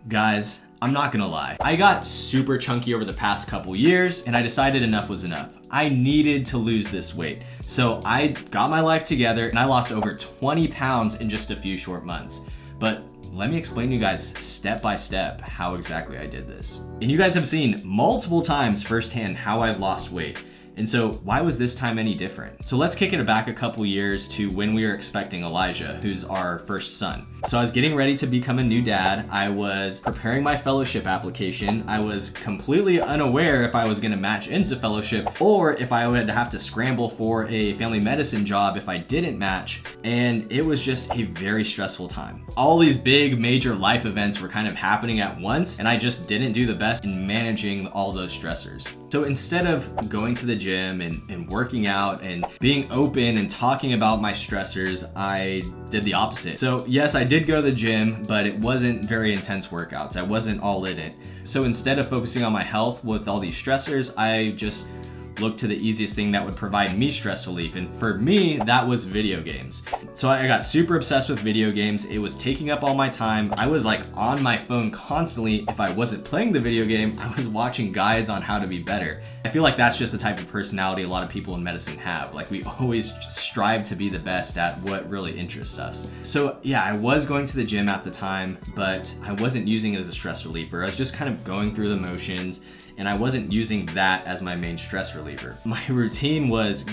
Guys, I'm not gonna lie. I got super chunky over the past couple years and I decided enough was enough. I needed to lose this weight. So I got my life together and I lost over 20 pounds in just a few short months. But let me explain to you guys step by step how exactly I did this. And you guys have seen multiple times firsthand how I've lost weight. And so why was this time any different? So let's kick it back a couple years to when we were expecting Elijah, who's our first son. So I was getting ready to become a new dad. I was preparing my fellowship application. I was completely unaware if I was gonna match into fellowship or if I would have to scramble for a family medicine job if I didn't match. And it was just a very stressful time. All these big major life events were kind of happening at once and I just didn't do the best in managing all those stressors. So instead of going to the gym and working out and being open and talking about my stressors, I did the opposite. So yes, I did go to the gym, but it wasn't very intense workouts. I wasn't all in it. So instead of focusing on my health with all these stressors, I just looked to the easiest thing that would provide me stress relief. And for me, that was video games. So I got super obsessed with video games. It was taking up all my time. I was like on my phone constantly. If I wasn't playing the video game, I was watching guides on how to be better. I feel like that's just the type of personality a lot of people in medicine have. Like we always strive to be the best at what really interests us. So yeah, I was going to the gym at the time, but I wasn't using it as a stress reliever. I was just kind of going through the motions and I wasn't using that as my main stress reliever. My routine was,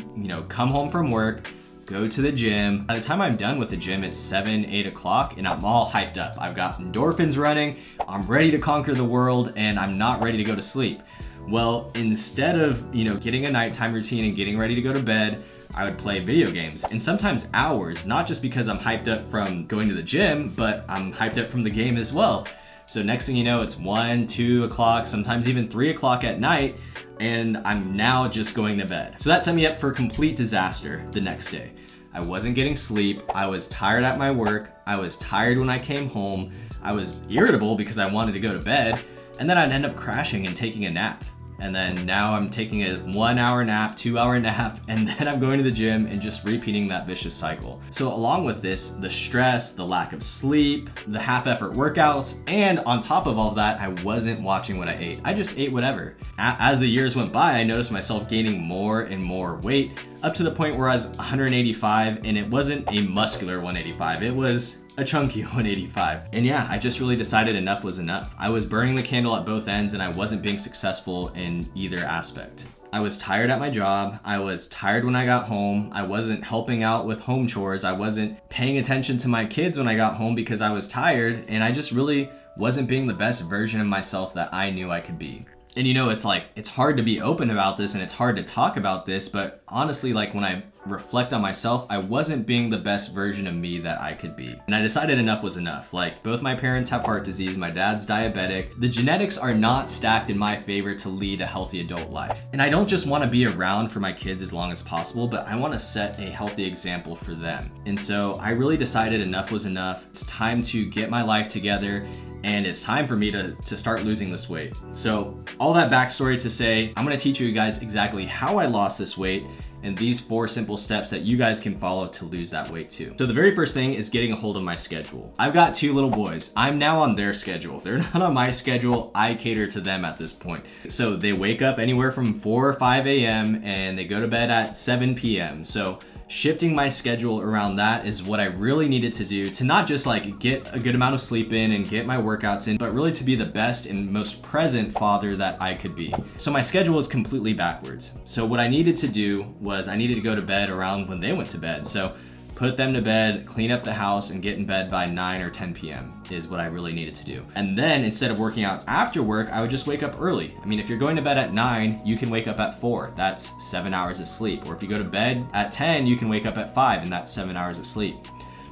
come home from work, go to the gym. By the time I'm done with the gym, it's 7, 8 o'clock and I'm all hyped up. I've got endorphins running, I'm ready to conquer the world and I'm not ready to go to sleep. Well, instead of, getting a nighttime routine and getting ready to go to bed, I would play video games and sometimes hours, not just because I'm hyped up from going to the gym, but I'm hyped up from the game as well. So next thing you know, it's 1, 2 o'clock, sometimes even 3 o'clock at night, and I'm now just going to bed. So that set me up for complete disaster the next day. I wasn't getting sleep, I was tired at my work, I was tired when I came home, I was irritable because I wanted to go to bed, and then I'd end up crashing and taking a nap. And then now I'm taking a 1 hour nap, 2 hour nap, and then I'm going to the gym and just repeating that vicious cycle. So along with this, the stress, the lack of sleep, the half-effort workouts, and on top of all of that, I wasn't watching what I ate. I just ate whatever. As the years went by, I noticed myself gaining more and more weight, up to the point where I was 185, and it wasn't a muscular 185, it was a chunky 185. And yeah, I just really decided enough was enough. I was burning the candle at both ends and I wasn't being successful in either aspect. I was tired at my job. I was tired when I got home. I wasn't helping out with home chores. I wasn't paying attention to my kids when I got home because I was tired, and I just really wasn't being the best version of myself that I knew I could be. And it's hard to be open about this and it's hard to talk about this, but honestly, when I reflect on myself, I wasn't being the best version of me that I could be. And I decided enough was enough. Both my parents have heart disease, my dad's diabetic. The genetics are not stacked in my favor to lead a healthy adult life. And I don't just want to be around for my kids as long as possible, but I want to set a healthy example for them. And so I really decided enough was enough. It's time to get my life together and it's time for me to start losing this weight. So all that backstory to say, I'm gonna teach you guys exactly how I lost this weight and these 4 simple steps that you guys can follow to lose that weight too. So the very first thing is getting a hold of my schedule. I've got 2 little boys. I'm now on their schedule. They're not on my schedule. I cater to them at this point. So they wake up anywhere from 4 or 5 a.m. and they go to bed at 7 p.m. So shifting my schedule around that is what I really needed to do to not just get a good amount of sleep in and get my workouts in, but really to be the best and most present father that I could be. So my schedule is completely backwards. So what I needed to do was I needed to go to bed around when they went to bed. So put them to bed, clean up the house, and get in bed by 9 or 10 p.m. is what I really needed to do. And then instead of working out after work, I would just wake up early. I mean, if you're going to bed at 9, you can wake up at 4. That's 7 hours of sleep. Or if you go to bed at 10, you can wake up at 5, and that's 7 hours of sleep.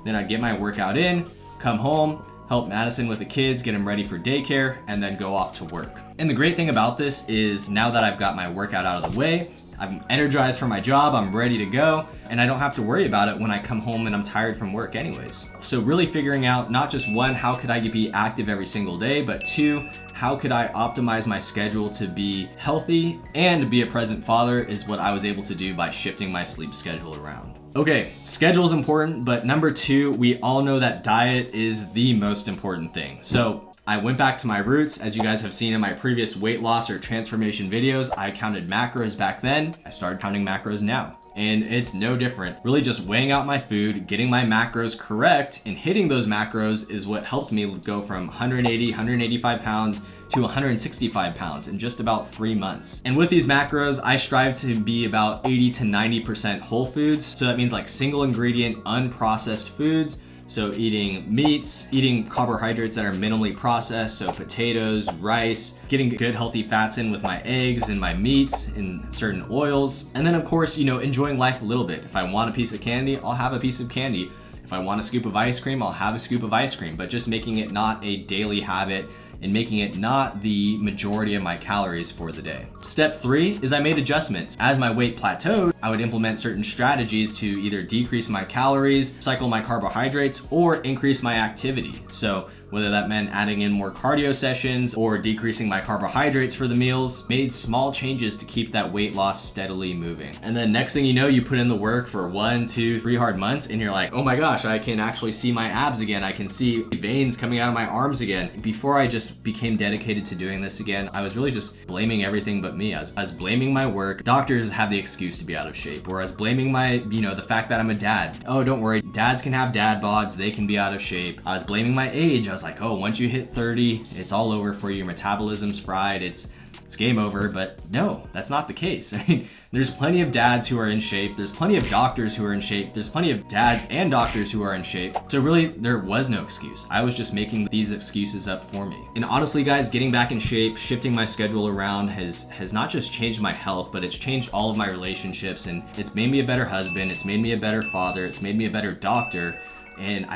Then I'd get my workout in, come home, help Madison with the kids, get them ready for daycare, and then go off to work. And the great thing about this is now that I've got my workout out of the way, I'm energized for my job, I'm ready to go, and I don't have to worry about it when I come home and I'm tired from work anyways. So really figuring out not just 1, how could I be active every single day, but 2, how could I optimize my schedule to be healthy and be a present father is what I was able to do by shifting my sleep schedule around. Okay, schedule is important, but number 2, we all know that diet is the most important thing. So I went back to my roots. As you guys have seen in my previous weight loss or transformation videos, I counted macros back then. I started counting macros now. And it's no different. Really just weighing out my food, getting my macros correct, and hitting those macros is what helped me go from 180, 185 pounds to 165 pounds in just about 3 months. And with these macros, I strive to be about 80 to 90% whole foods. So that means like single ingredient, unprocessed foods. So eating meats, eating carbohydrates that are minimally processed, so potatoes, rice, getting good healthy fats in with my eggs and my meats and certain oils. And then of course, enjoying life a little bit. If I want a piece of candy, I'll have a piece of candy. If I want a scoop of ice cream, I'll have a scoop of ice cream, but just making it not a daily habit and making it not the majority of my calories for the day. Step 3 is I made adjustments. As my weight plateaued, I would implement certain strategies to either decrease my calories, cycle my carbohydrates, or increase my activity. So whether that meant adding in more cardio sessions or decreasing my carbohydrates for the meals, made small changes to keep that weight loss steadily moving. And then next thing you know, you put in the work for 1, 2, 3 hard months and you're like, oh my gosh, I can actually see my abs again. I can see veins coming out of my arms again. Before I just became dedicated to doing this again, I was really just blaming everything but me. I was blaming my work. Doctors have the excuse to be out of shape. Whereas blaming my, the fact that I'm a dad. Oh, don't worry. Dads can have dad bods. They can be out of shape. I was blaming my age. I was like, oh, once you hit 30, it's all over for you. Your metabolism's fried. It's game over. But no, that's not the case. I mean, there's plenty of dads who are in shape. There's plenty of doctors who are in shape. There's plenty of dads and doctors who are in shape. So really, there was no excuse. I was just making these excuses up for me. And honestly, guys, getting back in shape, shifting my schedule around has not just changed my health, but it's changed all of my relationships, and it's made me a better husband. It's made me a better father. It's made me a better doctor. And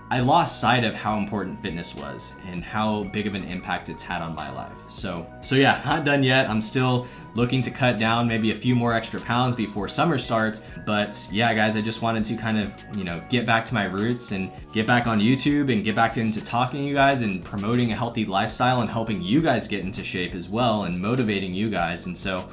I lost sight of how important fitness was and how big of an impact it's had on my life. So yeah, not done yet. I'm still looking to cut down maybe a few more extra pounds before summer starts. But yeah, guys, I just wanted to kind of, get back to my roots and get back on YouTube and get back into talking to you guys and promoting a healthy lifestyle and helping you guys get into shape as well and motivating you guys. And so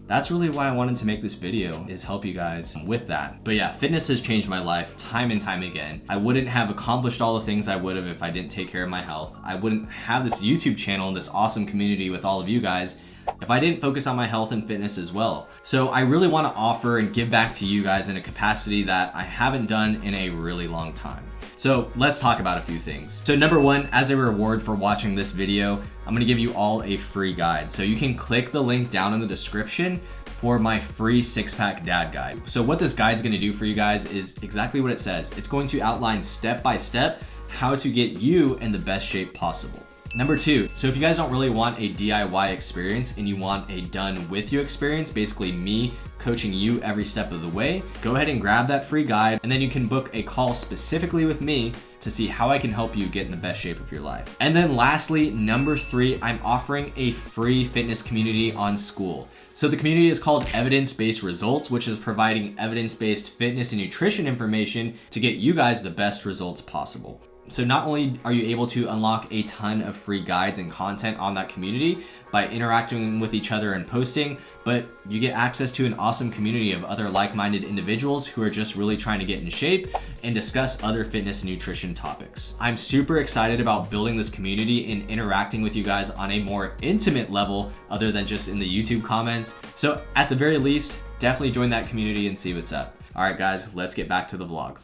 that's really why I wanted to make this video, is help you guys with that. But yeah, fitness has changed my life time and time again. I wouldn't have accomplished all the things I would have if I didn't take care of my health. I wouldn't have this YouTube channel and this awesome community with all of you guys if I didn't focus on my health and fitness as well. So I really want to offer and give back to you guys in a capacity that I haven't done in a really long time. So let's talk about a few things. So number 1, as a reward for watching this video, I'm gonna give you all a free guide. So you can click the link down in the description for my free 6-pack dad guide. So what this guide's gonna do for you guys is exactly what it says. It's going to outline step by step how to get you in the best shape possible. Number 2, so if you guys don't really want a DIY experience and you want a done with you experience, basically me coaching you every step of the way, go ahead and grab that free guide, and then you can book a call specifically with me to see how I can help you get in the best shape of your life. And then lastly, number 3, I'm offering a free fitness community on School. So the community is called Evidence-Based Results, which is providing evidence-based fitness and nutrition information to get you guys the best results possible. So not only are you able to unlock a ton of free guides and content on that community by interacting with each other and posting, but you get access to an awesome community of other like-minded individuals who are just really trying to get in shape and discuss other fitness and nutrition topics. I'm super excited about building this community and interacting with you guys on a more intimate level other than just in the YouTube comments. So at the very least, definitely join that community and see what's up. All right, guys, let's get back to the vlog.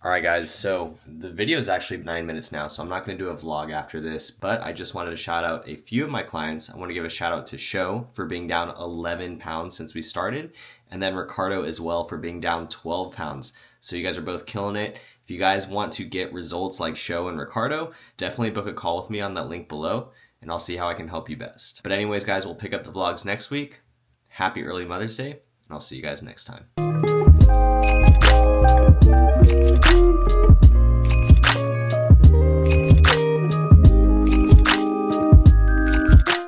All right, guys, so the video is actually 9 minutes now, so I'm not going to do a vlog after this, but I just wanted to shout out a few of my clients. I want to give a shout out to Sho for being down 11 pounds since we started, and then Ricardo as well for being down 12 pounds. So you guys are both killing it. If you guys want to get results like Sho and Ricardo, definitely book a call with me on that link below, and I'll see how I can help you best. But anyways, guys, we'll pick up the vlogs next week. Happy early Mother's Day, and I'll see you guys next time.